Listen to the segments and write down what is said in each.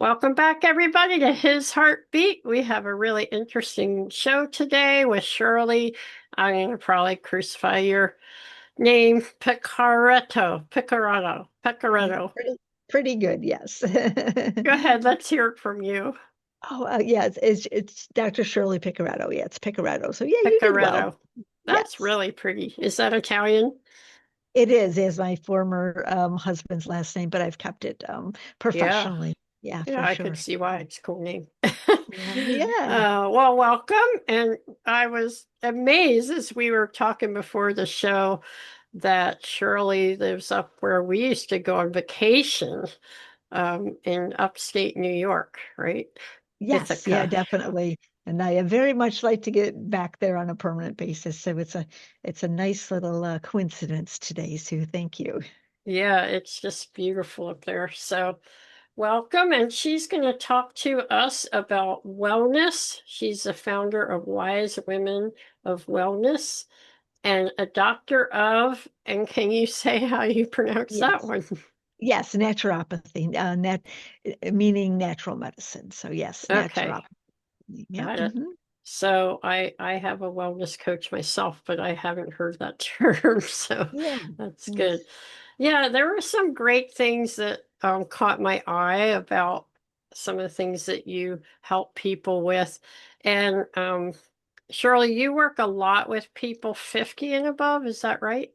Welcome back, everybody, to His Heartbeat. We have a really interesting show today with Shirley. I'm going to probably crucify your name, Piccaretto. Pretty good, yes. Go ahead, let's hear it from you. Oh, yeah, it's Dr. Shirley Piccaretto. Yeah, it's Piccaretto. So yeah, you did well. Piccaretto. That's Yes, really pretty. Is that Italian? it is my former husband's last name, but I've kept it Yeah. professionally. Yeah, Yeah, for I could sure. see why it's a cool name. Yeah. Well, welcome. And I was amazed as we were talking before the show that Shirley lives up where we used to go on vacation in upstate New York, right? Yes, yeah, Ithaca. definitely. And I very much like to get back there on a permanent basis. So it's a nice little coincidence today, Sue. Thank you. Yeah, it's just beautiful up there. So, welcome. And she's going to talk to us about wellness. She's the founder of Wise Women of Wellness and a doctor of, and can you say how you pronounce that Yes. one? Yes, naturopathy, meaning natural medicine. So yes, Okay, naturopathy. Yeah. got it. So I have a wellness coach myself, but I haven't heard that term, so Yeah. that's good. Yes. Yeah, there were some great things that caught my eye about some of the things that you help people with. And Shirley, you work a lot with people 50 and above, is that right?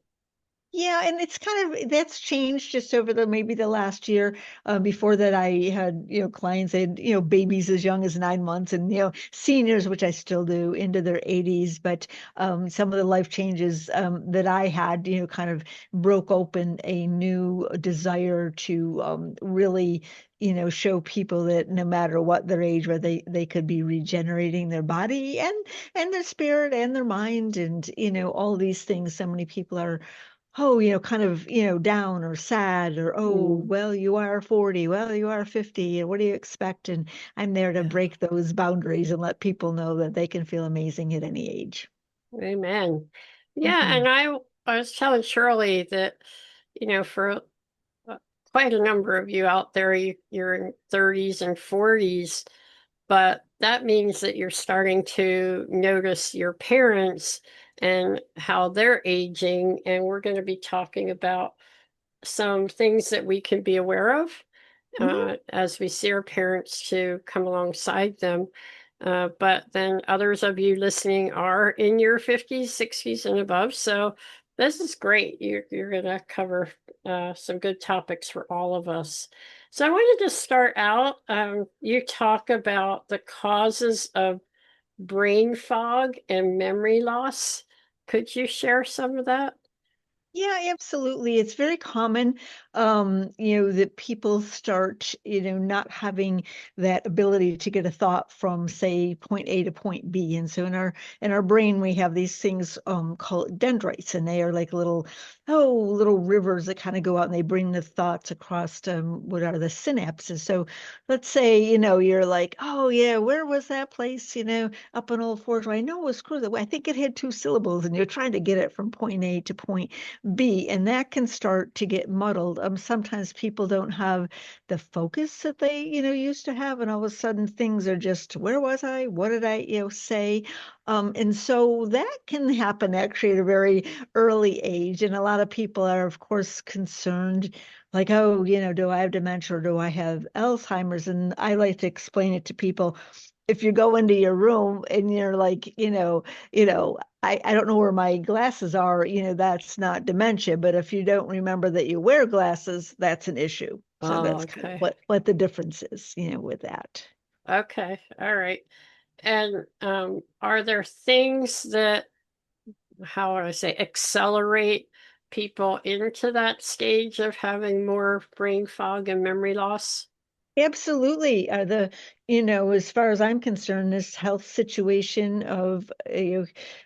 Yeah, and it's kind of that's changed just over the maybe the last year. Before that, I had clients had babies as young as 9 months, and seniors, which I still do, into their 80s. But some of the life changes that I had, kind of broke open a new desire to really show people that no matter what their age, where they could be regenerating their body and their spirit and their mind, and all these things. So many people are kind of, down or sad or, oh, Mm, well, you are 40, well, you are 50, and what do you expect? And I'm there to yeah. break those boundaries and let people know that they can feel amazing at any age. Amen. Yeah, Mhm. and I was telling Shirley that, for uh, quite a number of you out there, you're in 30s and 40s, but that means that you're starting to notice your parents and how they're aging, and we're going to be talking about some things that we can be aware of Mhm. as we see our parents to come alongside them. But then others of you listening are in your 50s, 60s, and above. So this is great. You're going to cover some good topics for all of us. So I wanted to start out. You talk about the causes of brain fog and memory loss. Could you share some of that? Yeah, absolutely. It's very common, that people start, not having that ability to get a thought from, say, point A to point B. And so in our brain, we have these things called dendrites, and they are like little rivers that kind of go out and they bring the thoughts across what are the synapses. So let's say, you're like, oh yeah, where was that place, up in Old Forge? I know it was cool. I think it had two syllables, and you're trying to get it from point A to point B, and that can start to get muddled. Sometimes people don't have the focus that they, used to have, and all of a sudden things are just, where was I? What did I, say? And so that can happen actually at a very early age, and a lot of people are, of course, concerned. Like, oh, do I have dementia or do I have Alzheimer's? And I like to explain it to people. If you go into your room and you're like, I don't know where my glasses are, that's not dementia, but if you don't remember that you wear glasses, that's an issue. So Oh, that's kind of okay. what the difference is, with that. Okay. All right. And are there things that, how would I say, accelerate people into that stage of having more brain fog and memory loss? Absolutely. As far as I'm concerned, this health situation of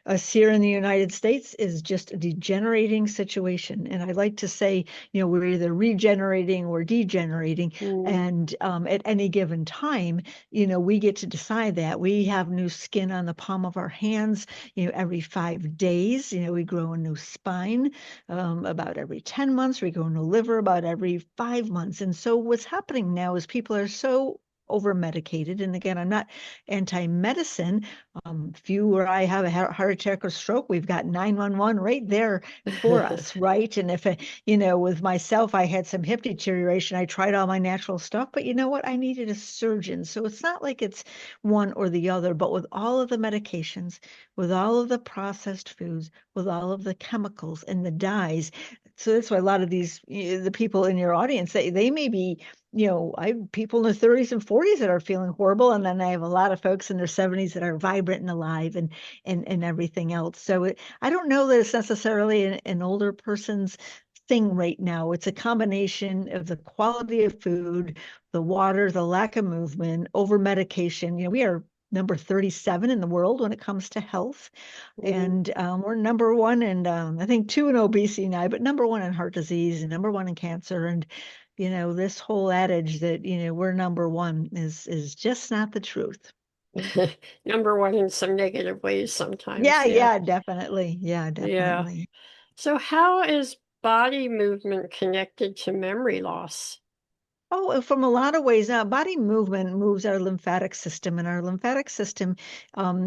us here in the United States is just a degenerating situation. And I like to say, we're either regenerating or degenerating. Mm. And at any given time, we get to decide that. We have new skin on the palm of our hands, every 5 days. We grow a new spine about every 10 months. We grow a new liver about every 5 months. And so what's happening now is people are so over medicated. And again, I'm not anti-medicine. If you or I have a heart attack or stroke, we've got 911 right there for us, right? And if, with myself, I had some hip deterioration, I tried all my natural stuff, but you know what? I needed a surgeon. So it's not like it's one or the other, but with all of the medications, with all of the processed foods, with all of the chemicals and the dyes. So that's why a lot of these, the people in your audience, they may be, I have people in their 30s and 40s that are feeling horrible. And then I have a lot of folks in their 70s that are vibrant and alive and everything else. So I don't know that it's necessarily an older person's thing right now. It's a combination of the quality of food, the water, the lack of movement, over medication. We are number 37 in the world when it comes to health. Mhm. And we're number one, and I think two in obesity now, but number one in heart disease and number one in cancer. And this whole adage that we're number one is just not the truth. Number one in some negative ways Yeah, sometimes. Yeah. yeah, definitely. Yeah, Yeah. definitely. So how is body movement connected to memory loss? Oh, from a lot of ways, body movement moves our lymphatic system, and our lymphatic system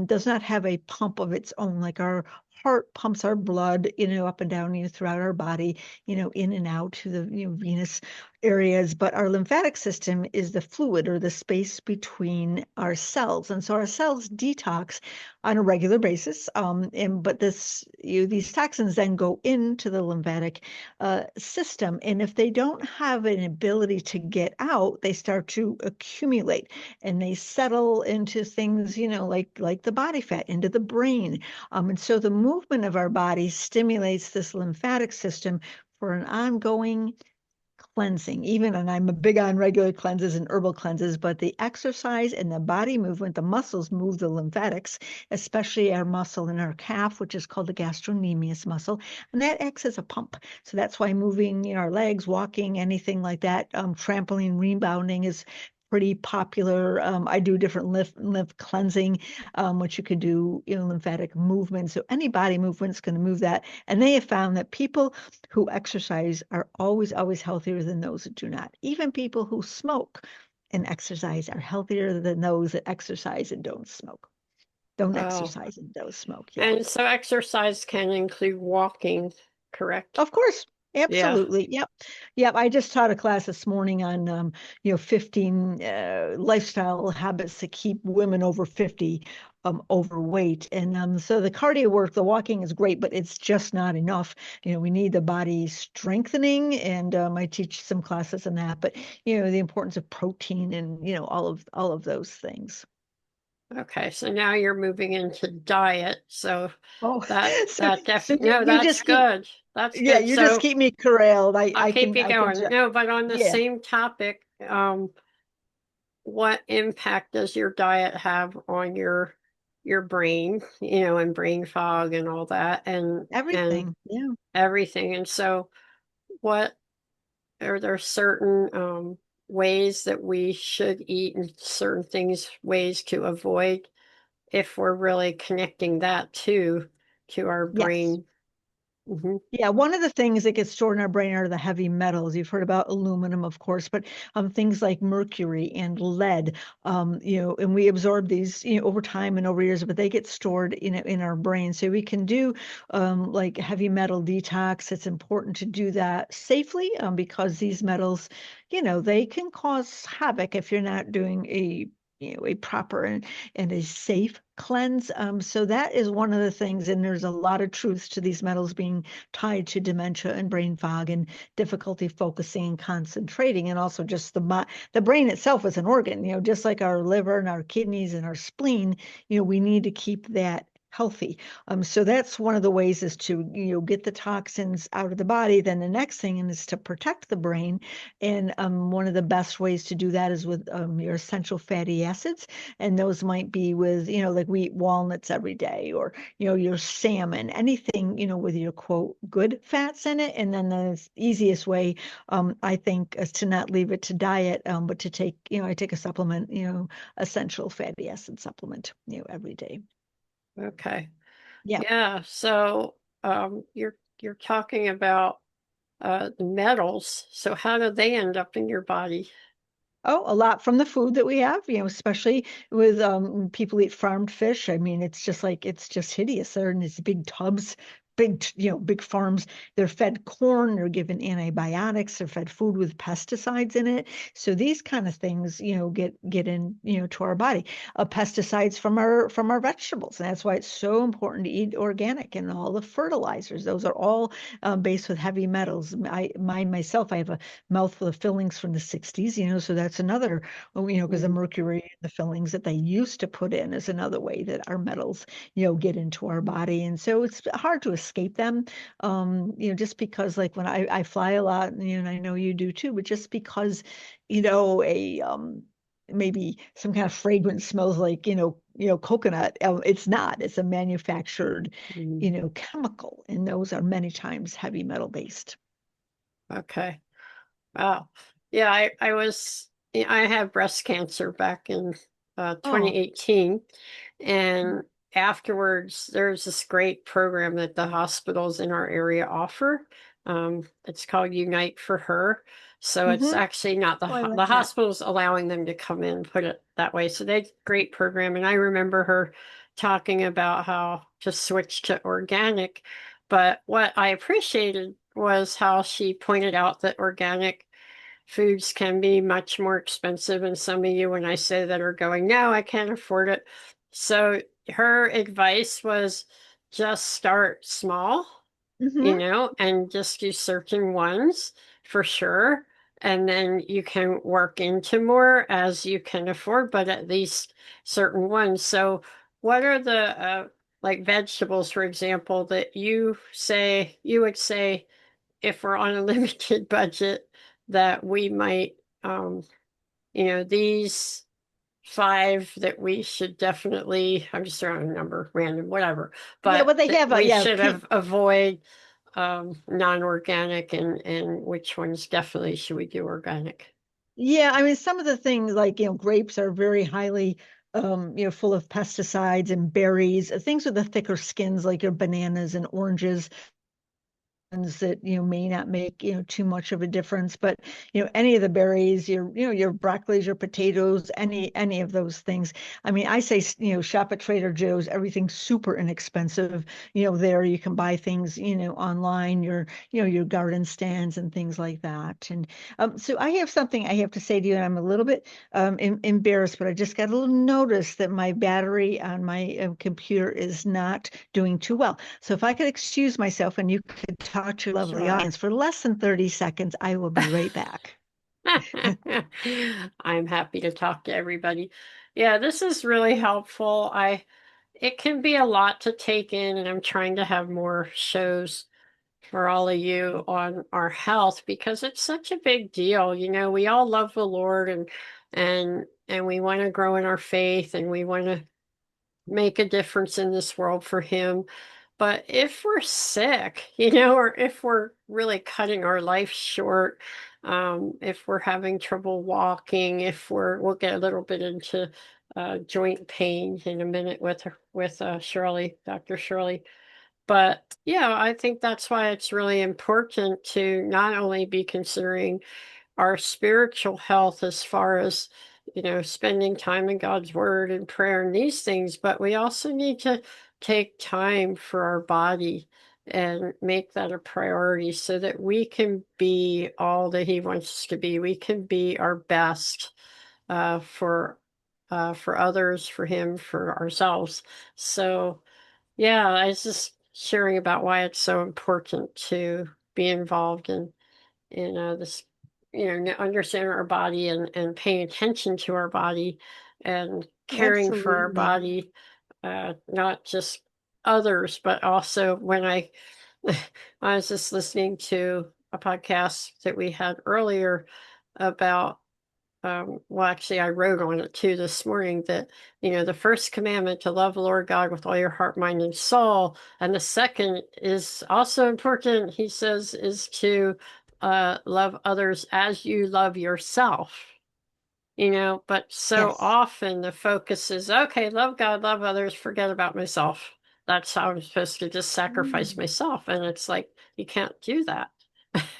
does not have a pump of its own. Like our heart pumps our blood, up and down, throughout our body, in and out to the, venous areas. But our lymphatic system is the fluid or the space between our cells, and so our cells detox on a regular basis. But these toxins then go into the lymphatic system. And if they don't have an ability to get out, they start to accumulate and they settle into things, like the body fat, into the brain. And so the movement of our body stimulates this lymphatic system for an ongoing cleansing. Even, and I'm a big on regular cleanses and herbal cleanses, but the exercise and the body movement, the muscles move the lymphatics, especially our muscle in our calf, which is called the gastrocnemius muscle, and that acts as a pump. So that's why moving, our legs, walking, anything like that, trampoline, rebounding is pretty popular. I do different lymph cleansing, which you can do, lymphatic movement. So any body movement is going to move that. And they have found that people who exercise are always, always healthier than those that do not. Even people who smoke and exercise are healthier than those that exercise and don't smoke. Don't Oh, exercise and don't smoke. Yeah. and so exercise can include walking, correct? Of course. Yeah. Absolutely. Yep. Yep. I just taught a class this morning on, 15 lifestyle habits to keep women over 50 overweight. And so the cardio work, the walking is great, but it's just not enough. We need the body strengthening. And I teach some classes on that, but, the importance of protein and, all of those things. Okay, so now you're moving into diet. So Oh, so, that so definitely you, no, you that's just keep, good. That's yeah, good. you just So keep me corralled. I, I'll I keep can, you I can, going. No, but on the yeah. same topic, what impact does your diet have on your brain, and brain fog and all that and Everything. Yeah. everything. And so what are there certain ways that we should eat and certain things ways to avoid if we're really connecting that to our Yes. brain? Hmm. Yeah, one of the things that gets stored in our brain are the heavy metals. You've heard about aluminum, of course, but things like mercury and lead, and we absorb these, over time and over years, but they get stored in our brain. So we can do like heavy metal detox. It's important to do that safely because these metals, they can cause havoc if you're not doing a proper and a safe cleanse. So that is one of the things, and there's a lot of truths to these metals being tied to dementia and brain fog and difficulty focusing and concentrating, and also just the brain itself is an organ. Just like our liver and our kidneys and our spleen. We need to keep that healthy. So that's one of the ways is to get the toxins out of the body. Then the next thing is to protect the brain, and one of the best ways to do that is with your essential fatty acids, and those might be with like we eat walnuts every day, or your salmon, anything, with your quote, good fats in it. And then the easiest way, I think, is to not leave it to diet, but to take, I take a supplement, essential fatty acid supplement, every day. Okay. Yeah. Yeah. So you're talking about the metals. So how do they end up in your body? Oh, a lot from the food that we have, especially with people eat farmed fish. I mean, it's just hideous. They're in these big tubs, big farms. They're fed corn, they're given antibiotics, they're fed food with pesticides in it. So these kind of things, get in, to our body. Pesticides from our vegetables. And that's why it's so important to eat organic and all the fertilizers. Those are all based with heavy metals. Myself, I have a mouthful of fillings from the 60s, so that's another, because the Mm. mercury in the fillings that they used to put in is another way that our metals, get into our body. And so it's hard to escape them, just because like when I fly a lot, and I know you do too, but just because, a, maybe some kind of fragrance smells like, coconut, it's not, it's a manufactured, Mm. chemical. And those are many times heavy metal based. Okay. Wow. Yeah, I had breast cancer back in Oh. 2018. And afterwards, there's this great program that the hospitals in our area offer. It's called Unite for Her. So it's Mm-hmm. actually not Oh, I the like that. hospital's allowing them to come in, put it that way. So they great program. And I remember her talking about how to switch to organic. But what I appreciated was how she pointed out that organic foods can be much more expensive. And some of you, when I say that, are going, no, I can't afford it. So her advice was just start small, Mm-hmm. and just do certain ones for sure. And then you can work into more as you can afford, but at least certain ones. So, what are the like vegetables, for example, that you would say if we're on a limited budget that we might, um, these five that we should definitely, I'm just throwing a number, random, whatever, Yeah, but well, they that have we yeah, should have avoid non-organic and which ones definitely should we do organic? yeah. I mean, some of the things like grapes are very highly, full of pesticides, and berries, things with the thicker skins like your bananas and oranges that may not make too much of a difference, but any of the berries, your broccolis, your potatoes, any of those things. I mean, I say shop at Trader Joe's. Everything's super inexpensive. There you can buy things online, your garden stands and things like that. And so I have something I have to say to you, and I'm a little bit embarrassed, but I just got a little notice that my battery on my computer is not doing too well. So if I could excuse myself and you could talk to your lovely Sure. audience for less than 30 seconds, I will be right back. I'm happy to talk to everybody. Yeah, this is really helpful. It can be a lot to take in, and I'm trying to have more shows for all of you on our health because it's such a big deal. We all love the Lord and we want to grow in our faith and we want to make a difference in this world for him. But if we're sick, or if we're really cutting our life short, if we're having trouble walking, we'll get a little bit into joint pain in a minute with Shirley, Dr. Shirley. But yeah, I think that's why it's really important to not only be considering our spiritual health as far as, spending time in God's word and prayer and these things, but we also need to take time for our body and make that a priority so that we can be all that He wants us to be. We can be our best uh, for for others, for Him, for ourselves. So yeah, I was just sharing about why it's so important to be involved in this, understanding our body and paying attention to our body and caring for our Absolutely. body, not just others, but also when I was just listening to a podcast that we had earlier about well, actually, I wrote on it too this morning that, the first commandment to love the Lord God with all your heart, mind, and soul. And the second is also important, he says, is to love others as you love yourself. But so Yes. often the focus is, okay, love God, love others, forget about myself. That's how I'm supposed to just sacrifice Mm. myself. And it's like, you can't do that.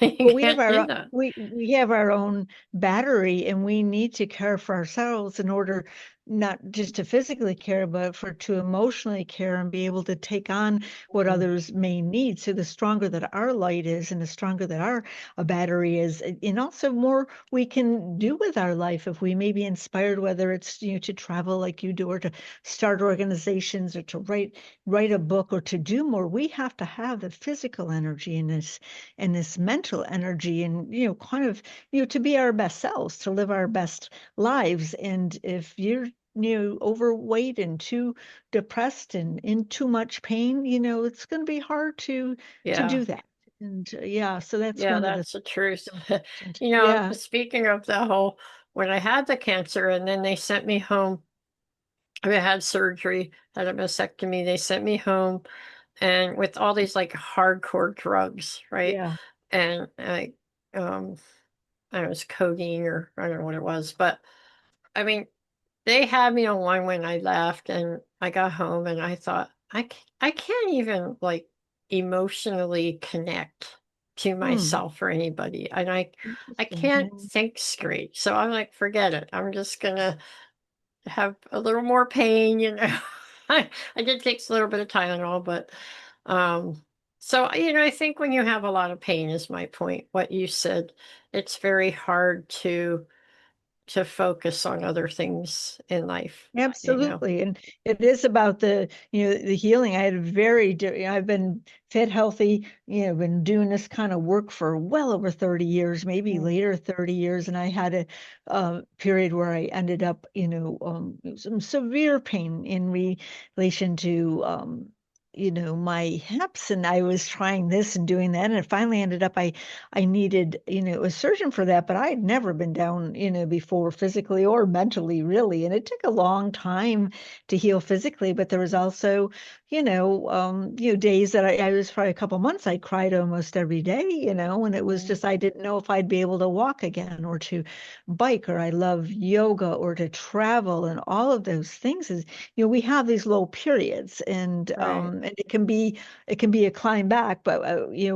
You Well, we have can't do our that. we have our own battery, and we need to care for ourselves in order not just to physically care, but for to emotionally care and be able to take on what Mm. others may need. So the stronger that our light is, and the stronger that our battery is, and also more we can do with our life if we may be inspired, whether it's to travel like you do, or to start organizations, or to write a book, or to do more. We have to have the physical energy in this and this mental energy, and kind of to be our best selves, to live our best lives. And if you're overweight and too depressed and in too much pain, it's going to be hard to Yeah. do that. And yeah, so that's Yeah, one of the that's the truth. important. You know, Yeah, speaking of the whole, when I had the cancer and then they sent me home, I had surgery, had a mastectomy, they sent me home and with all these like hardcore drugs, right? yeah. And um, I don't know, it was codeine or I don't know what it was, but I mean, they had me on one when I left and I got home and I thought, I can't even like emotionally connect to Hmm. myself or anybody. And I Interesting. can't Yeah. think straight. So I'm like, forget it. I'm just gonna have a little more pain, you know. I did take a little bit of Tylenol, but um so I think when you have a lot of pain is my point. What you said, it's very hard to focus on other things in life, you know. Absolutely. And it is about the healing. I had a I've been fit, healthy, been doing this kind of work for well over 30 years, maybe Mm. later 30 years. And I had a period where I ended up, some severe pain in relation to, my hips. And I was trying this and doing that. And it finally ended up, I needed, a surgeon for that, but I had never been down, before physically or mentally, really. And it took a long time to heal physically, but there was also, days that I was probably a couple months, I cried almost every day, and it was Mm. just, I didn't know if I'd be able to walk again, or to bike, or I love yoga, or to travel. And all of those things is, we have these low periods, Right. and it can be a climb back. But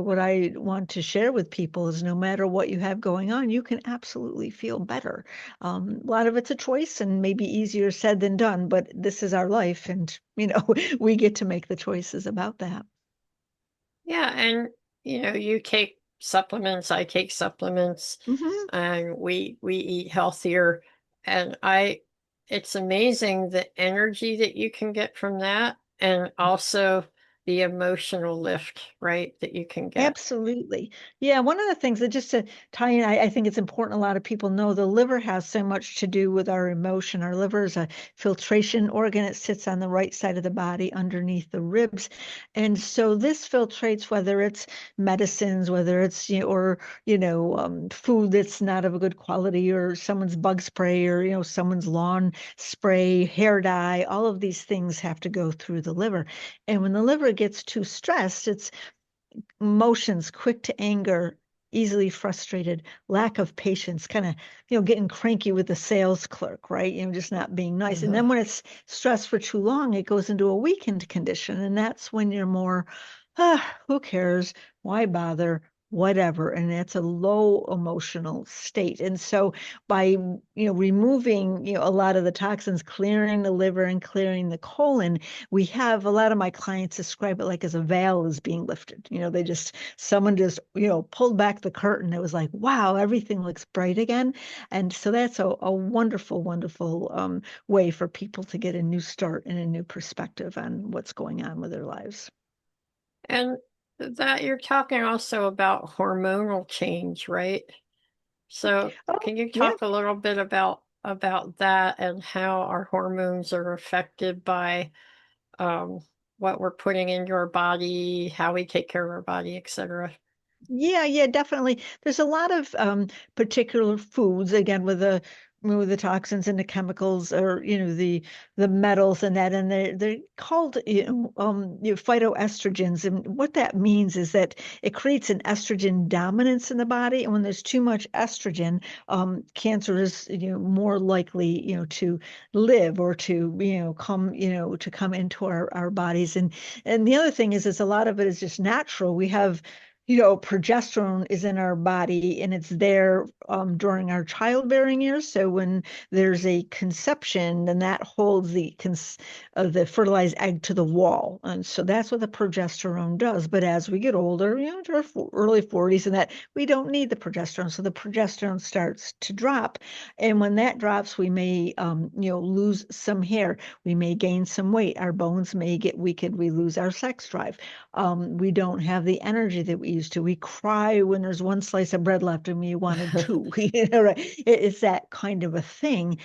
what I want to share with people is, no matter what you have going on, you can absolutely feel better. A lot of it's a choice, and maybe easier said than done, but this is our life, and we get to make the choices about that. Yeah, and you take supplements, I take supplements, Hmm. and we eat healthier. And it's amazing the energy that you can get from that, and also the emotional lift, right, that you can get. Absolutely. Yeah, one of the things that, just to tie in, I think it's important a lot of people know, the liver has so much to do with our emotion. Our liver is a filtration organ. It sits on the right side of the body underneath the ribs. And so this filtrates, whether it's medicines, whether it's, or, food that's not of a good quality, or someone's bug spray, or, someone's lawn spray, hair dye. All of these things have to go through the liver. And when the liver gets too stressed, it's emotions, quick to anger, easily frustrated, lack of patience, kind of, getting cranky with the sales clerk, right? Just not being nice. And then when it's stressed for too long, it goes into a weakened condition. And that's when you're more, who cares? Why bother? Whatever. And that's a low emotional state. And so by, removing, a lot of the toxins, clearing the liver and clearing the colon, we have, a lot of my clients describe it like as a veil is being lifted. Someone just, pulled back the curtain. It was like, wow, everything looks bright again. And so that's a wonderful, wonderful way for people to get a new start and a new perspective on what's going on with their lives. And that you're talking also about hormonal change, right? So Oh, can you yeah. talk a little bit about that and how our hormones are affected by um, what we're putting into our body, how we take care of our body, etc. Yeah, yeah, definitely. There's a lot of particular foods, again, with the toxins and the chemicals, or the metals and that, and they're called phytoestrogens. And what that means is that it creates an estrogen dominance in the body, and when there's too much estrogen, cancer is more likely to live, or to come into our bodies. And the other thing is a lot of it is just natural. We have progesterone is in our body and it's there during our childbearing years. So when there's a conception, then that holds the fertilized egg to the wall. And so that's what the progesterone does. But as we get older, to our early 40s and that, we don't need the progesterone. So the progesterone starts to drop. And when that drops, we may, lose some hair. We may gain some weight. Our bones may get weakened. We lose our sex drive. We don't have the energy that we used to. We cry when there's one slice of bread left and we wanted two. Right? It's that kind of a thing.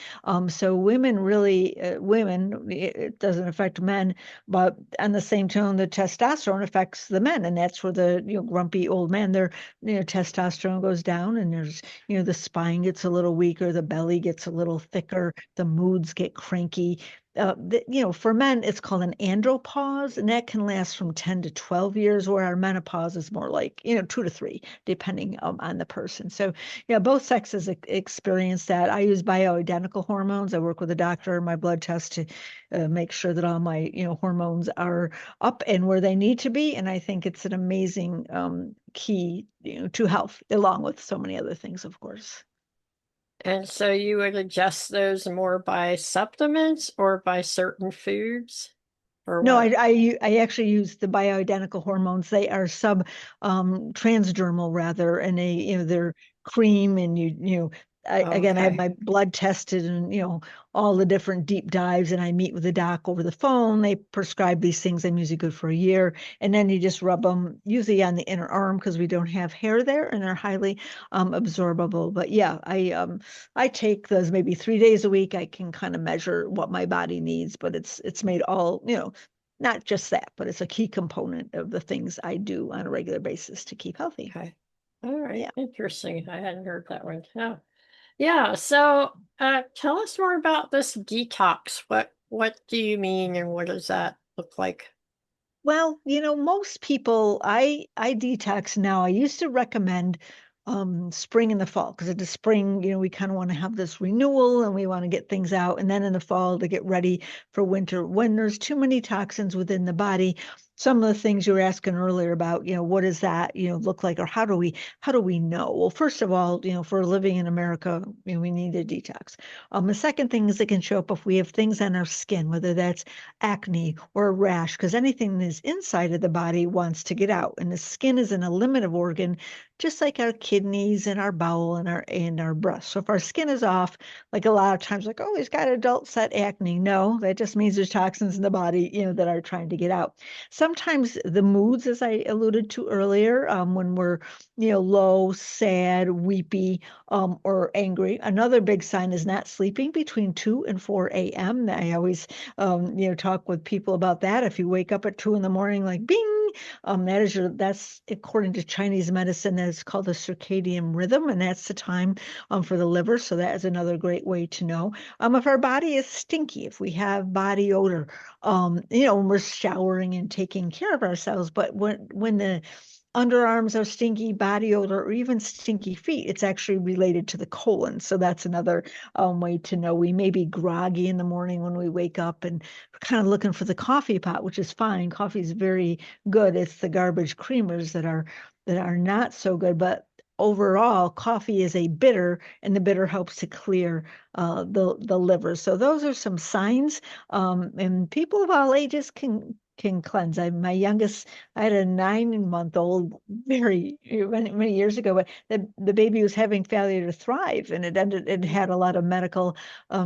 So women really, it doesn't affect men, but on the same tone, the testosterone affects the men, and that's where the grumpy old men, their testosterone goes down, and there's the spine gets a little weaker, the belly gets a little thicker, the moods get cranky. For men, it's called an andropause, and that can last from 10 to 12 years, where our menopause is more like, 2 to 3, depending on the person. So, yeah, both sexes experience that. I use bioidentical hormones. I work with a doctor, my blood test to make sure that all my, hormones are up and where they need to be. And I think it's an amazing key, to health, along with so many other things, of course. And so you would adjust those more by supplements or by certain foods or No, what? I actually use the bioidentical hormones. They are transdermal rather, and they're cream, and again, I have Okay. my blood tested, and all the different deep dives, and I meet with the doc over the phone. They prescribe these things. I'm usually good for a year, and then you just rub them usually on the inner arm because we don't have hair there, and they're highly absorbable. But yeah, I take those maybe 3 days a week. I can kind of measure what my body needs, but it's made all, not just that, but it's a key component of the things I do on a regular basis to keep healthy. Okay. All right. Yeah. Interesting. I hadn't heard that one. Oh. Yeah. So tell us more about this detox. What do you mean and what does that look like? Well, most people, I detox now. I used to recommend spring and the fall because in the spring, we kind of want to have this renewal and we want to get things out, and then in the fall to get ready for winter. When there's too many toxins within the body, some of the things you were asking earlier about, what does that, look like, or how do we know? Well, first of all, if we're living in America, we need a detox. The second thing is it can show up if we have things on our skin, whether that's acne or a rash, because anything that is inside of the body wants to get out. And the skin is an eliminative organ, just like our kidneys and our bowel and our breast. So if our skin is off, like a lot of times, like, oh, he's got adult set acne. No, that just means there's toxins in the body, that are trying to get out. Sometimes the moods, as I alluded to earlier, when we're, low, sad, weepy, or angry. Another big sign is not sleeping between 2 and 4 a.m. I always talk with people about that. If you wake up at 2 in the morning, like bing, that's according to Chinese medicine, that's called the circadian rhythm, and that's the time for the liver. So that is another great way to know. If our body is stinky, if we have body odor, when we're showering and taking care of ourselves, but when the underarms are stinky, body odor, or even stinky feet, it's actually related to the colon. So that's another way to know. We may be groggy in the morning when we wake up and we're kind of looking for the coffee pot, which is fine. Coffee is very good. It's the garbage creamers that are not so good, but overall, coffee is a bitter, and the bitter helps to clear the liver. So those are some signs, and people of all ages can cleanse. My youngest, I had a 9-month-old very many years ago, but the baby was having failure to thrive, and it had a lot of medical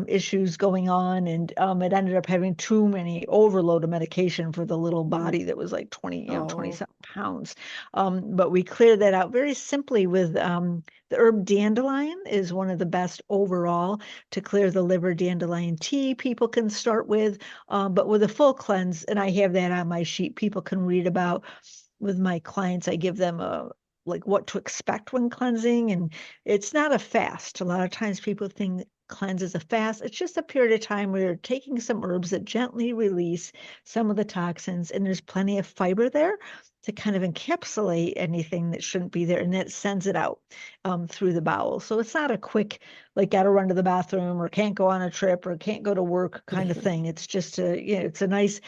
issues going on, and it ended up having too many overload of medication for the little body that was like 20 Oh, something pounds. But we cleared that out very simply with the herb dandelion is one of the best overall to clear the liver. Dandelion tea people can start with, but with a full cleanse, and I have that on my sheet, people can read about with my clients. I give them like what to expect when cleansing, and it's not a fast. A lot of times people think cleanse is a fast. It's just a period of time where you're taking some herbs that gently release some of the toxins, and there's plenty of fiber there to kind of encapsulate anything that shouldn't be there, and that sends it out through the bowel. So it's not a quick, like, got to run to the bathroom or can't go on a trip or can't go to work kind of thing. It's just it's a nice,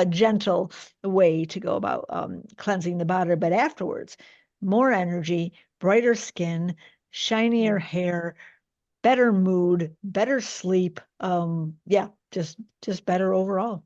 gentle way to go about cleansing the body. But afterwards, more energy, brighter skin, shinier hair, better mood, better sleep. Yeah, just better overall.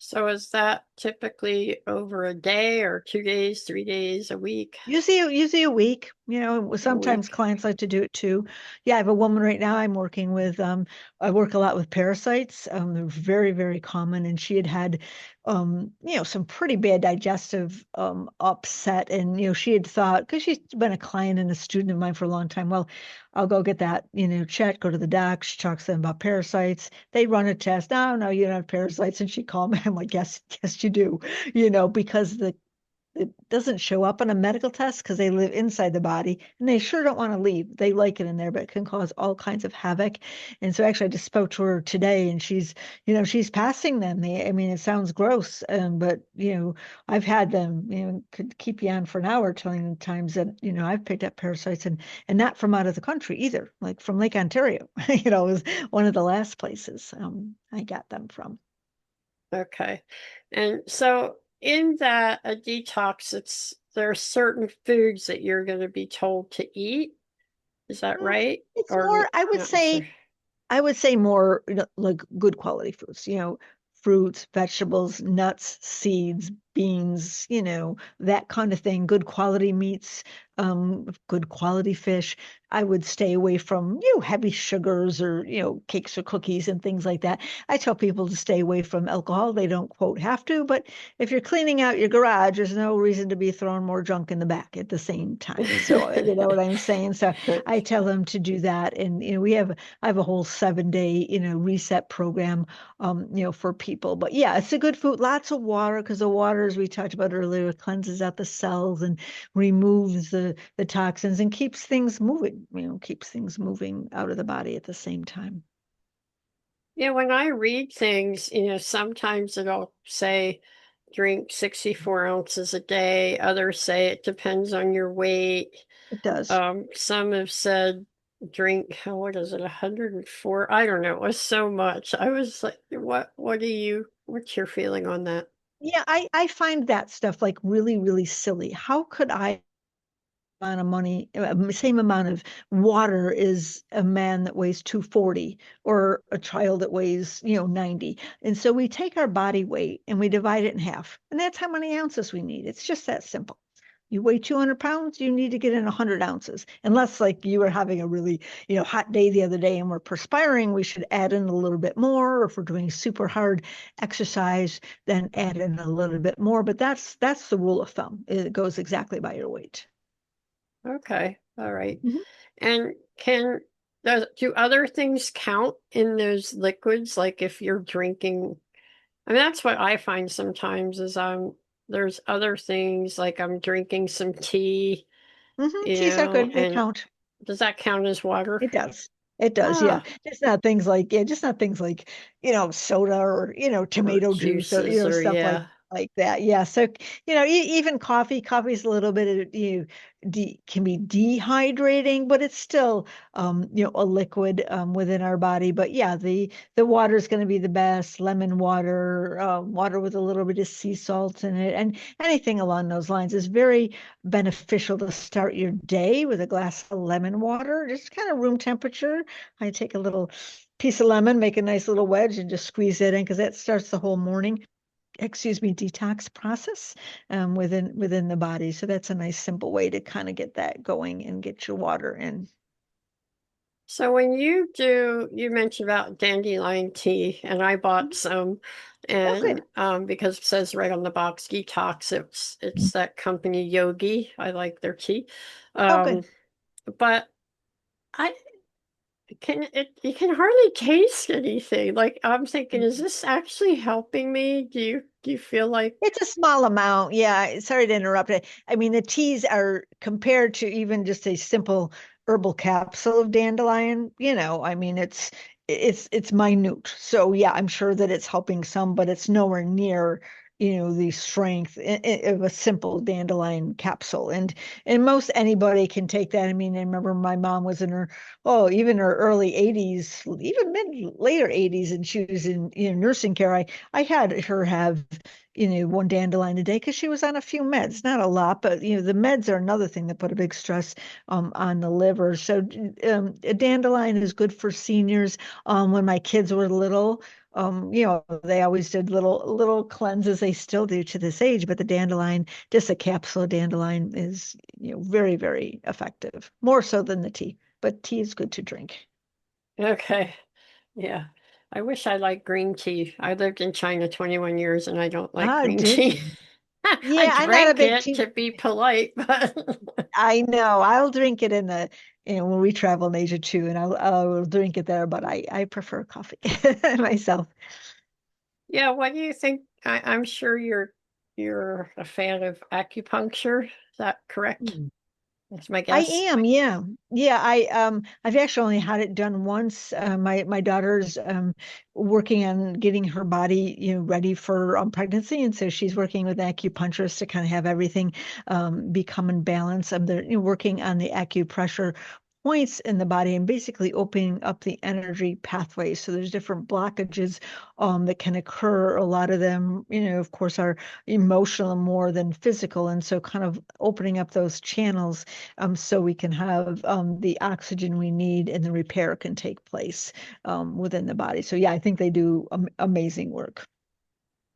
So is that typically over a day or 2 days, 3 days, a week? Usually a week, A sometimes week. clients like to do it too. Yeah, I have a woman right now I'm working with. I work a lot with parasites. They're very, very common, and she had some pretty bad digestive upset. And she had thought, because she's been a client and a student of mine for a long time, well, I'll go get that, checked, go to the doc. She talks to them about parasites. They run a test. No, no, you don't have parasites. And she called me. I'm like, yes, yes, you do, because it doesn't show up on a medical test because they live inside the body and they sure don't want to leave. They like it in there, but it can cause all kinds of havoc. And so actually I just spoke to her today and she's passing them. I mean, it sounds gross, but I've had them, could keep you on for an hour telling them times that, I've picked up parasites and not from out of the country either, like from Lake Ontario, was one of the last places I got them from. Okay. And so in that a detox, there are certain foods that you're going to be told to eat. Is that Mm, right? It's Or more, I would not necessarily? say, more, like good quality foods, fruits, vegetables, nuts, seeds, beans, that kind of thing. Good quality meats, good quality fish. I would stay away from, heavy sugars or, cakes or cookies and things like that. I tell people to stay away from alcohol. They don't quote have to, but if you're cleaning out your garage, there's no reason to be throwing more junk in the back at the same time. So, you know what I'm saying? So I tell them to do that. And, I have a whole 7 day, reset program, for people. But yeah, it's a good food. Lots of water because the water, as we talked about earlier, cleanses out the cells and removes the toxins and keeps things moving, keeps things moving out of the body at the same time. Yeah, when I read things, sometimes it'll say drink 64 ounces a day. Others say it depends on your weight. It does. Some have said drink, what is it, 104? I don't know. It was so much. I was like, what's your feeling on that? Yeah, I find that stuff like really, really silly. How could I amount of money, same amount of water is a man that weighs 240 or a child that weighs, 90. And so we take our body weight and we divide it in half. And that's how many ounces we need. It's just that simple. You weigh 200 pounds, you need to get in 100 ounces. Unless, like, you were having a really, hot day the other day and we're perspiring, we should add in a little bit more. Or if we're doing super hard exercise, then add in a little bit more. But that's the rule of thumb. It goes exactly by your weight. Okay. All right. Mhm. And do other things count in those liquids? Like if you're drinking, I mean, that's what I find sometimes is there's other things like I'm drinking some tea, Teas are good. They and count. does that count as water? It does. It does, yeah. Ah, Just not things like, soda or, or tomato juice or, juices or stuff yeah. like that. Yeah. So, even coffee's a little bit of, can be dehydrating, but it's still, a liquid within our body. But yeah, the water is going to be the best. Lemon water, water with a little bit of sea salt in it, and anything along those lines is very beneficial to start your day with a glass of lemon water, just kind of room temperature. I take a little piece of lemon, make a nice little wedge, and just squeeze it in because that starts the whole morning, detox process within the body. So that's a nice simple way to kind of get that going and get your water in. So when you mentioned about dandelion tea, and I bought some, Oh, good. and because it says right on the box detox, it's that company Yogi. I like their tea, Oh, good. um, but I you can hardly taste anything. Like I'm thinking, is this actually helping me? Do you feel like It's a small amount. Yeah, sorry to interrupt it. I mean, the teas are compared to even just a simple herbal capsule of dandelion, I mean, it's minute. So yeah, I'm sure that it's helping some, but it's nowhere near, the strength of a simple dandelion capsule. And most anybody can take that. I mean, I remember my mom was in her, oh, even her early 80s, even later 80s, and she was in, nursing care. I had her have, one dandelion a day because she was on a few meds, not a lot, but the meds are another thing that put a big stress on the liver. So a dandelion is good for seniors. When my kids were little, they always did little cleanses. They still do to this age, but the dandelion, just a capsule of dandelion is, very, very effective, more so than the tea. But tea is good to drink. Okay. Yeah. I wish I liked green tea. I lived in China 21 years and I don't like Ah, green did tea. you? I Yeah, I'm not a drank big it tea. to be polite, but I know. I'll drink it when we travel in Asia too, and I'll drink it there, but I prefer coffee myself. yeah, what do you think? I'm sure you're a fan of acupuncture. Is that correct? That's my I guess. am, yeah. Yeah, I've actually only had it done once. My daughter's working on getting her body, ready for pregnancy, and so she's working with an acupuncturist to kind of have everything become in balance. They're working on the acupressure points in the body and basically opening up the energy pathways. So there's different blockages that can occur. A lot of them, of course, are emotional more than physical, and so kind of opening up those channels so we can have the oxygen we need and the repair can take place within the body. So yeah, I think they do amazing work.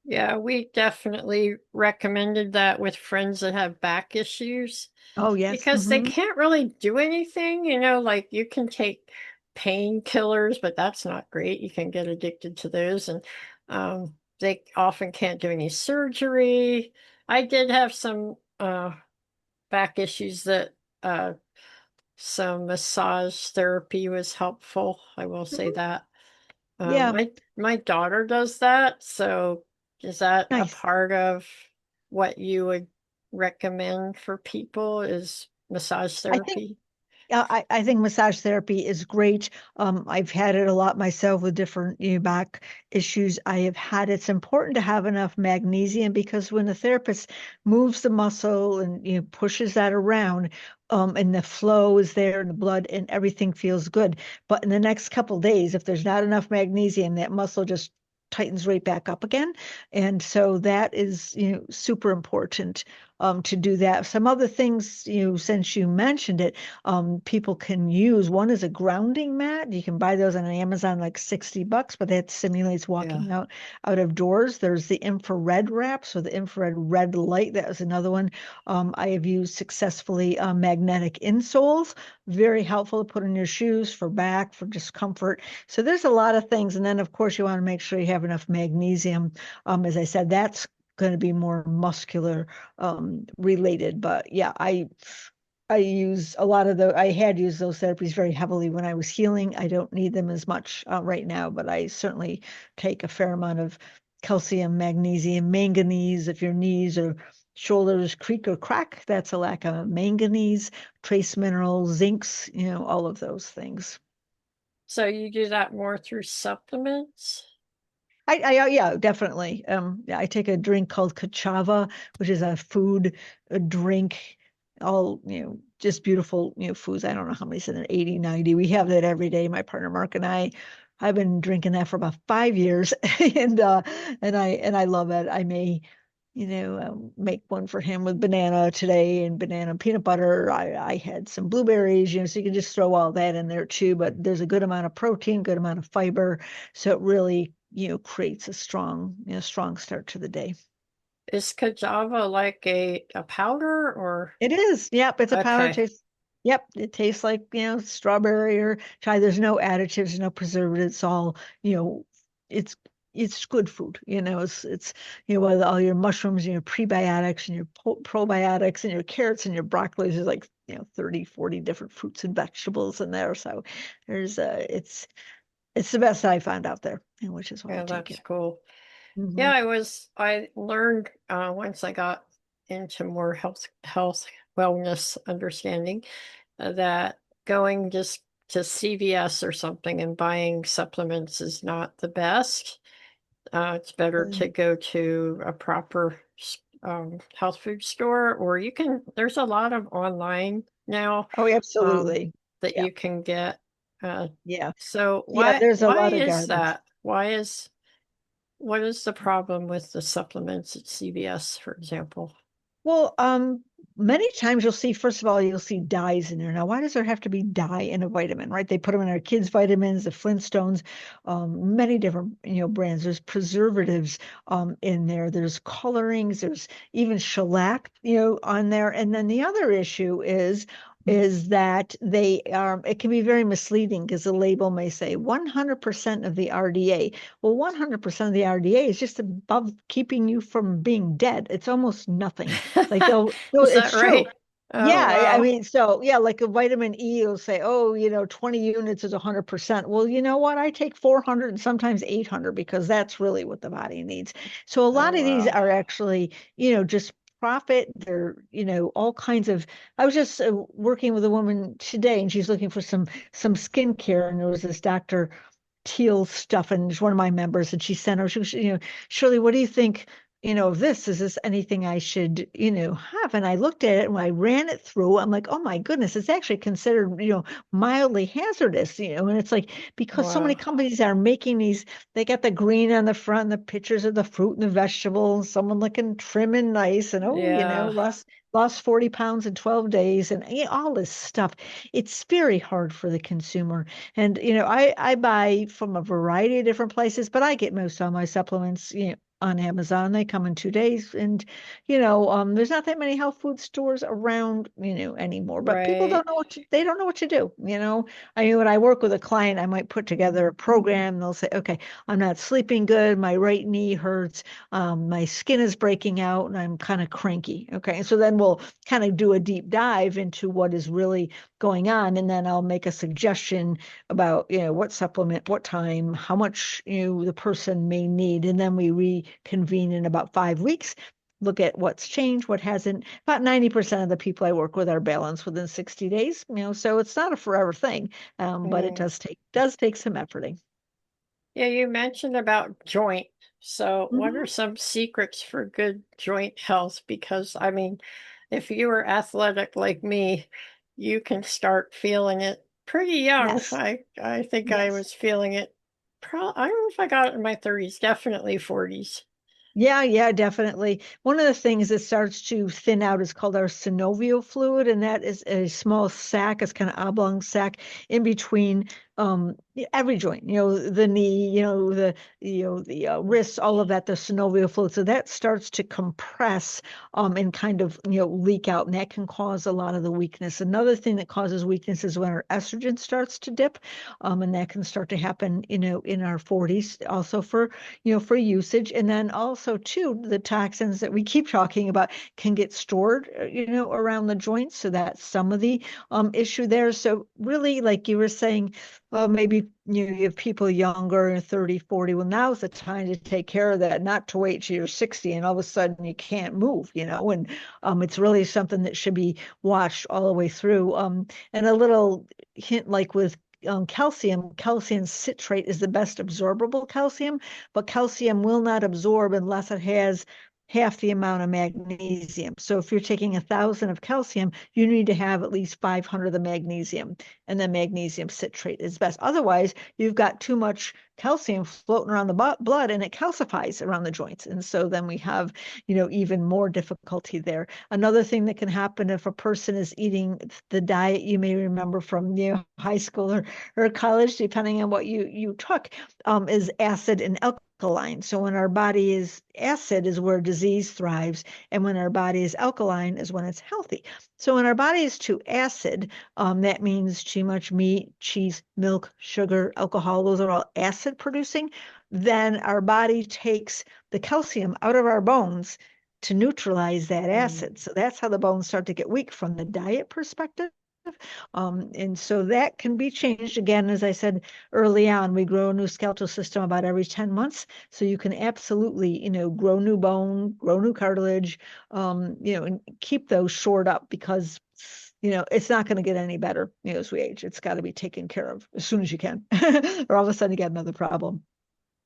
Yeah, we definitely recommended that with friends that have back issues Oh yes. because they Hmm. can't really do anything, like you can take painkillers, but that's not great. You can get addicted to those, and they often can't do any surgery. I did have some back issues that uh, some massage therapy was helpful. I will say Hmm. that. Yeah, My daughter does that, so is that a nice. part of what you would recommend for people is massage I think therapy? I think massage therapy is great. I've had it a lot myself with different back issues. I have had it's important to have enough magnesium because when the therapist moves the muscle and pushes that around, and the flow is there in the blood and everything feels good. But in the next couple days, if there's not enough magnesium, that muscle just tightens right back up again. And so that is, super important to do that. Some other things, since you mentioned it, people can use. One is a grounding mat. You can buy those on Amazon like $60, but that simulates Yeah. walking out of doors. There's the infrared wrap, so the infrared red light. That was another one I have used successfully. Magnetic insoles, very helpful to put in your shoes for back, for discomfort. So there's a lot of things. And then, of course, you want to make sure you have enough magnesium. As I said, that's going to be more muscular related. But yeah, I use a lot of I had used those therapies very heavily when I was healing. I don't need them as much right now, but I certainly take a fair amount of calcium, magnesium, manganese. If your knees or shoulders creak or crack, that's a lack of manganese, trace minerals, zincs, all of those things. So you do that more through supplements? Yeah, definitely. Yeah, I take a drink called kachava, which is a drink, all, just beautiful, foods. I don't know how many's in there, 80, 90. We have that every day, my partner Mark and I. I've been drinking that for about 5 years and I love it. I may, make one for him with banana today and banana peanut butter. I had some blueberries, so you can just throw all that in there too. But there's a good amount of protein, good amount of fiber, so it really, creates a strong, strong start to the day. Is Kajava like a powder or It is. Yep, it's a powder okay. taste. Yep, it tastes like, strawberry or chai. There's no additives, no preservatives. It's all, it's it's good food. It's with all your mushrooms and your prebiotics and your probiotics and your carrots and your broccoli. There's like, 30, 40 different fruits and vegetables in there. So there's it's the best I found out there, and which is why I Yeah, take that's it. cool. Yeah, Hmm. I learned once I got into more health wellness understanding that going just to CVS or something and buying supplements is not the best. It's better Mm. to go to a proper health food store, or you can, there's a lot of online now Oh, um, absolutely. that Yeah. you can get. Uh, Yeah. so Yeah, there's a why lot of is garbage. that? What is the problem with the supplements at CVS, for example? Well, many times you'll see, first of all, you'll see dyes in there. Now, why does there have to be dye in a vitamin, right? They put them in our kids' vitamins, the Flintstones, many different, brands. There's preservatives in there. There's colorings. There's even shellac, on there. And then the other issue is that they it can be very misleading because the label may say 100% of the RDA. Well, 100% of the RDA is just above keeping you from being dead. It's almost nothing. Like no, Is that it's true. right? Oh, Yeah, I wow. mean, so yeah, like a vitamin E will say, oh, 20 units is 100%. Well, you know what? I take 400 and sometimes 800 because that's really what the body needs. So a lot Oh, of these wow. are actually, just profit. They're, all kinds of. I was just working with a woman today, and she's looking for some skincare, and there was this Dr. Teal stuff, and she's one of my members, and she sent her, she was, Shirley, what do you think, of this? Is this anything I should, have? And I looked at it and I ran it through. I'm like, oh my goodness, it's actually considered, mildly hazardous, and it's like because so many Wow. companies are making these, they got the green on the front, the pictures of the fruit and the vegetables, someone looking trim and nice, and oh, Yeah. lost 40 pounds in 12 days, and all this stuff. It's very hard for the consumer. And I buy from a variety of different places, but I get most of my supplements, on Amazon. They come in 2 days, and there's not that many health food stores around, anymore. But people Right. they don't know what to do. I mean, when I work with a client, I might put together a program. They'll say, okay, I'm not sleeping good, my right knee hurts, my skin is breaking out, and I'm kind of cranky. Okay, and so then we'll kind of do a deep dive into what is really going on, and then I'll make a suggestion about what supplement, what time, how much the person may need, and then we reconvene in about 5 weeks, look at what's changed, what hasn't. About 90% of the people I work with are balanced within 60 days, so it's not a forever thing, but it Mm. does take some efforting. Yeah, you mentioned about joint. So, what are Mhm. some secrets for good joint health? Because, I mean, if you were athletic like me, you can start feeling it pretty young. Yes, I think I yes. was feeling it. I don't know if I got it in my 30s, definitely 40s. Yeah, yeah, definitely. One of the things that starts to thin out is called our synovial fluid, and that is a small sac, it's kind of oblong sac in between every joint, the knee, the wrists, all of that, the synovial fluid. So that starts to compress and kind of leak out, and that can cause a lot of the weakness. Another thing that causes weakness is when our estrogen starts to dip, and that can start to happen, in our 40s, also for usage. And then also too, the toxins that we keep talking about can get stored, around the joints. So that's some of the issue there. So really, like you were saying, well, maybe you have people younger, 30, 40. Well, now's the time to take care of that, not to wait till you're 60 and all of a sudden you can't move, and it's really something that should be watched all the way through. And a little hint, like with calcium citrate is the best absorbable calcium, but calcium will not absorb unless it has half the amount of magnesium. So if you're taking 1,000 of calcium, you need to have at least 500 of the magnesium, and then magnesium citrate is best. Otherwise, you've got too much calcium floating around the blood, and it calcifies around the joints. And so then we have, even more difficulty there. Another thing that can happen if a person is eating the diet you may remember from high school or college, depending on what you took, is acid and alkaline. So when our body is acid is where disease thrives, and when our body is alkaline is when it's healthy. So when our body is too acid, that means too much meat, cheese, milk, sugar, alcohol. Those are all acid producing. Then our body takes the calcium out of our bones to neutralize that Mm. acid. So that's how the bones start to get weak from the diet perspective. And so that can be changed again, as I said early on. We grow a new skeletal system about every 10 months. So you can absolutely, grow new bone, grow new cartilage, and keep those shored up because, it's not going to get any better, as we age. It's got to be taken care of as soon as you can, or all of a sudden you get another problem.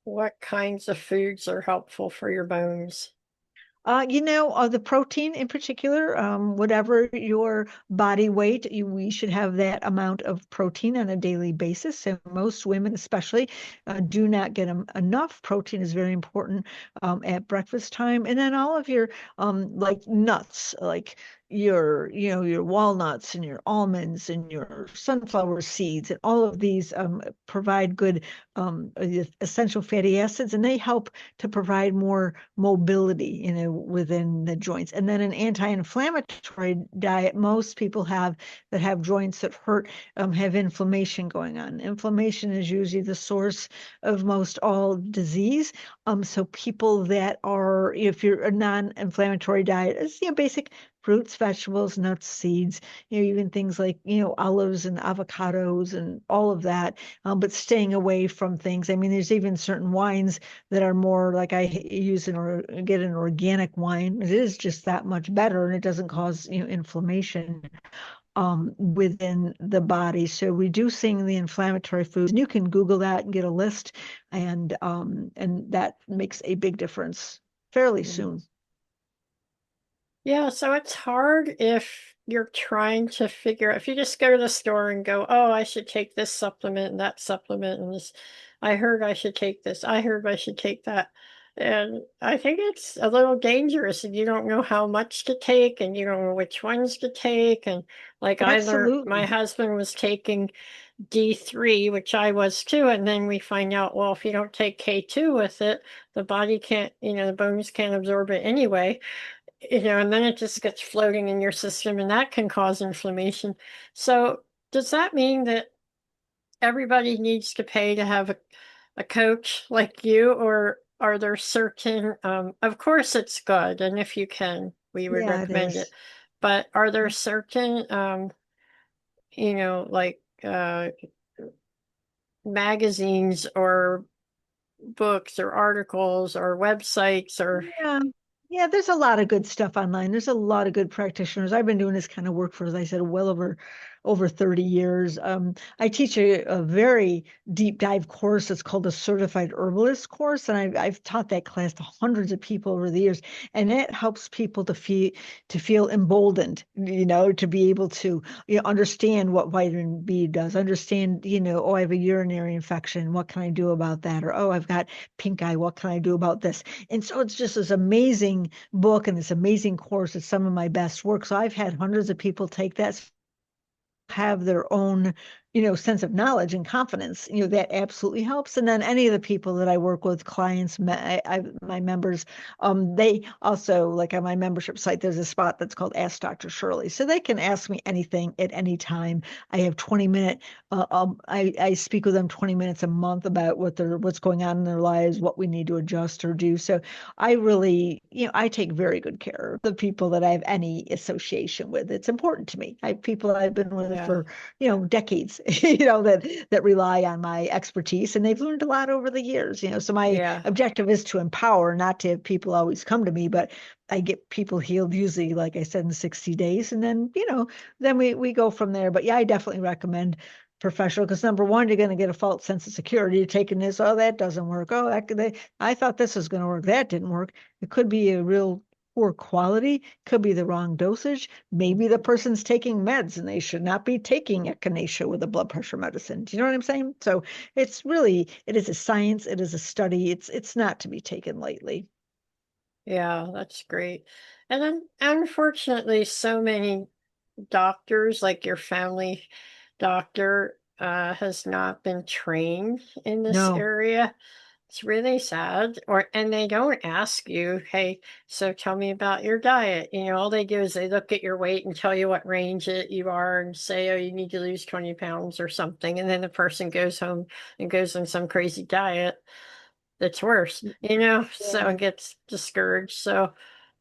what kinds of foods are helpful for your bones? The protein in particular, whatever your body weight, we should have that amount of protein on a daily basis. So most women, especially, do not get enough. Protein is very important at breakfast time, and then all of your like nuts, like your walnuts and your almonds and your sunflower seeds, and all of these provide good essential fatty acids, and they help to provide more mobility, within the joints. And then an anti-inflammatory diet, most people have that have joints that hurt, have inflammation going on. Inflammation is usually the source of most all disease. So people that are, if you're a non-inflammatory diet, it's, basic fruits, vegetables, nuts, seeds, even things like, olives and avocados and all of that, but staying away from things. I mean, there's even certain wines that are more like I use or get an organic wine. It is just that much better, and it doesn't cause inflammation within the body. So reducing the inflammatory foods, and you can Google that and get a list, and that makes a big difference fairly soon. Yeah, so it's hard if you're trying to figure out, if you just go to the store and go, oh, I should take this supplement and that supplement and this, I heard I should take this, I heard I should take that. And I think it's a little dangerous if you don't know how much to take and you don't know which ones to take. And like I learned, my Absolutely. husband was taking D3, which I was too, and then we find out, well, if you don't take K2 with it, the body can't, the bones can't absorb it anyway, and then it just gets floating in your system and that can cause inflammation. So does that mean that everybody needs to pay to have a coach like you, or are there certain, of course it's good, and if you can, we would Yeah, it recommend it, is. but are there Yep. certain, like magazines or books or articles or websites or, Yeah. Yeah, there's a lot of good stuff online. There's a lot of good practitioners. I've been doing this kind of work for, as I said, well over 30 years. I teach a very deep dive course. It's called a certified herbalist course, and I've taught that class to hundreds of people over the years, and it helps people to feel emboldened, to be able to understand what vitamin B does, understand, oh, I have a urinary infection. What can I do about that? Or, oh, I've got pink eye. What can I do about this? And so it's just this amazing book and this amazing course. It's some of my best work. So I've had hundreds of people take that, have their own, sense of knowledge and confidence, that absolutely helps. And then any of the people that I work with, clients, my members, they also, like on my membership site, there's a spot that's called Ask Dr. Shirley. So they can ask me anything at any time. I have 20-minute, I speak with them 20 minutes a month about what's going on in their lives, what we need to adjust or do. So I really, I take very good care of the people that I have any association with. It's important to me. I have people I've been with yeah, for, decades, that rely on my expertise, and they've learned a lot over the years. So my yeah. objective is to empower, not to have people always come to me, but I get people healed usually, like I said, in 60 days, and then, then we go from there. But yeah, I definitely recommend professional, because number one, you're going to get a false sense of security. You're taking this, oh, that doesn't work. Oh, I thought this was going to work. That didn't work. It could be a real poor quality, could be the wrong dosage. Maybe the person's taking meds and they should not be taking echinacea with a blood pressure medicine. Do you know what I'm saying? So it is a science, it is a study. It's not to be taken lightly. Yeah, that's great. And then unfortunately, so many doctors, like your family doctor, has not been trained in this No. area. It's really sad. And they don't ask you, hey, so tell me about your diet. All they do is they look at your weight and tell you what range you are and say, oh, you need to lose 20 pounds or something. And then the person goes home and goes on some crazy diet that's worse, so Yeah. it gets discouraged. So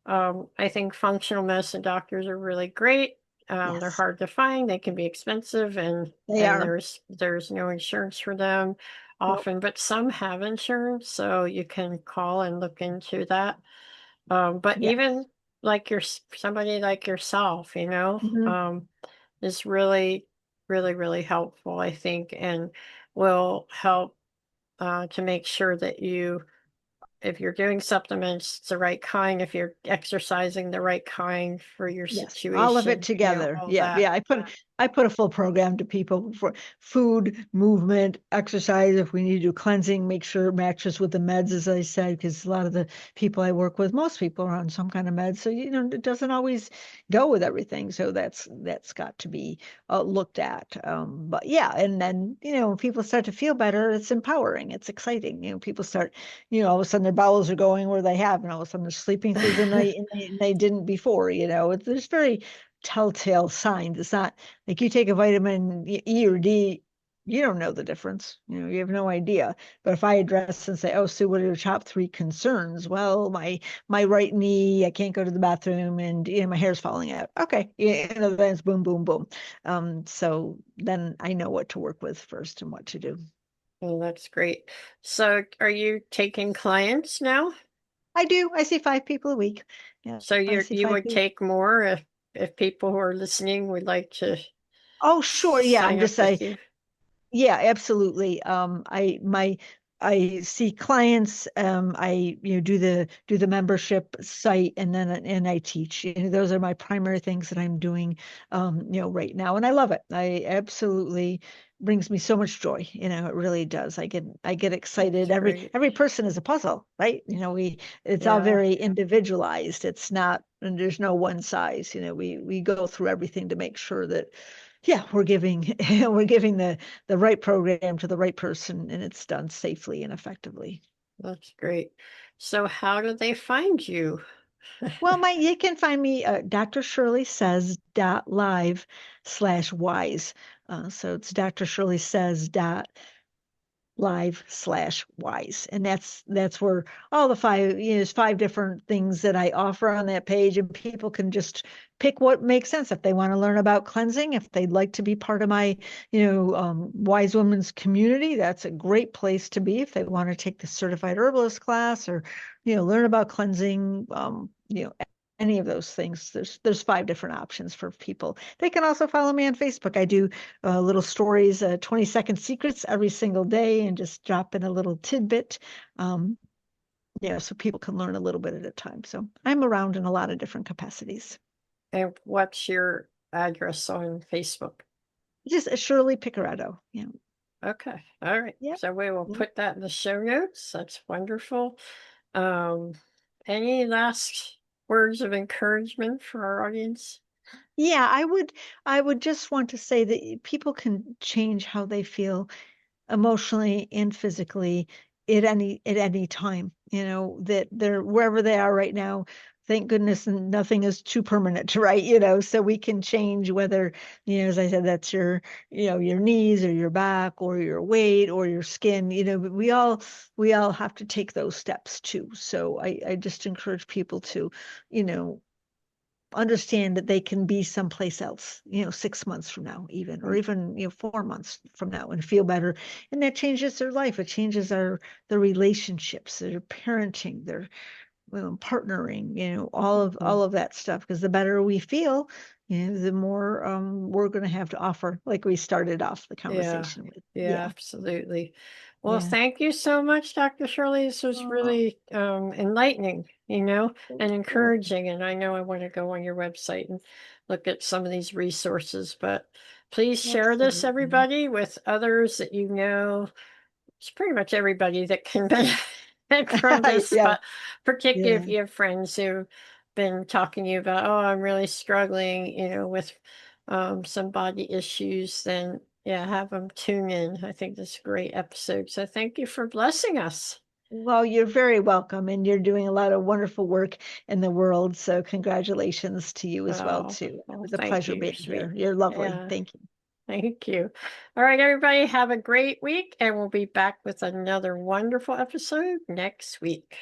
I think functional medicine doctors are really great. They're Yes, hard to find. They can be expensive, and they and are. there's no insurance for them Nope. often, but some have insurance, so you can call and look into that. But Yeah. even like somebody like yourself, Mhm. is really, really, really helpful, I think, and will help. to make sure that if you're doing supplements, it's the right kind, if you're exercising the right kind for your Yes, all of it situation, together. all Yeah, that. yeah. I put a full program to people for food, movement, exercise. If we need to do cleansing, make sure it matches with the meds, as I said, because a lot of the people I work with, most people are on some kind of meds. So, it doesn't always go with everything. So that's got to be looked at. But yeah, and then, when people start to feel better, it's empowering. It's exciting. People start, all of a sudden their bowels are going where they have, and all of a sudden they're sleeping through the night and they didn't before. There's very telltale signs. It's not like you take a vitamin E or D, you don't know the difference. You have no idea. But if I address and say, "Oh, Sue, what are your top three concerns?" Well, my right knee, I can't go to the bathroom, and my hair's falling out. Okay, then it's boom, boom, boom. So then I know what to work with first and what to do. Well, that's great. So are you taking clients now? I do. I see 5 people a week. Yeah, So I see you five would people. take more if people who are listening would like to Oh, sure. Yeah, sign I'm just up I with you. Yeah, absolutely. I see clients. I do the membership site, and I teach. Those are my primary things that I'm doing. Right now, and I love it. I absolutely brings me so much joy. It really does. I get excited. That's Every great. every person is a puzzle, right? It's all Yeah, very individualized. It's not, and there's no one size. We go through everything to make sure that, yeah, we're giving we're giving the right program to the right person, and it's done safely and effectively. that's great. So how do they find you? Well, you can find me Dr. Shirley says .live/wise. So it's Dr. Shirley says .live/wise, and that's where all the five, there's 5 different things that I offer on that page, and people can just pick what makes sense. If they want to learn about cleansing, if they'd like to be part of my wise women's community, that's a great place to be. If they want to take the certified herbalist class, or learn about cleansing, any of those things, there's 5 different options for people. They can also follow me on Facebook. I do little stories, 20-second secrets every single day, and just drop in a little tidbit. Um, so people can learn a little bit at a time. So I'm around in a lot of different capacities. And what's your address on Facebook? Just Shirley Piccaretto. Yeah. Okay. All right. Yep. So we will Yep. put that in the show notes. That's wonderful. Um, any last words of encouragement for our audience? Yeah, I would just want to say that people can change how they feel emotionally and physically at any time. That they're wherever they are right now. Thank goodness, and nothing is too permanent, right? So we can change, whether, as I said, that's your knees or your back or your weight or your skin. But we all have to take those steps too. So I just encourage people to, you know understand that they can be someplace else, 6 months from now, even, or even, 4 months from now, and feel better. And that changes their life. It changes their relationships, their parenting, their partnering, Mhm. all of that stuff. Because the better we feel, the more we're going to have to offer, like we started off the Yeah, conversation with. yeah, Yeah, absolutely. Well, yeah. thank you so much, Dr. Shirley. This was Oh, really enlightening, and well, encouraging. And I know I want to go on your website and look at some of these resources, but please share this, absolutely. everybody, with others that you know. It's pretty much everybody that can benefit from this, Yeah, but particularly yeah. if you have friends who've been talking to you about, oh, I'm really struggling, with some body issues, then yeah, have them tune in. I think this is a great episode. So thank you for blessing us. Well, you're very welcome, and you're doing a lot of wonderful work in the world. So congratulations to you as well, Oh, too. It well, was a thank pleasure you, being sweet. here. You're lovely. Yeah, Thank you. thank you. All right, everybody, have a great week, and we'll be back with another wonderful episode next week.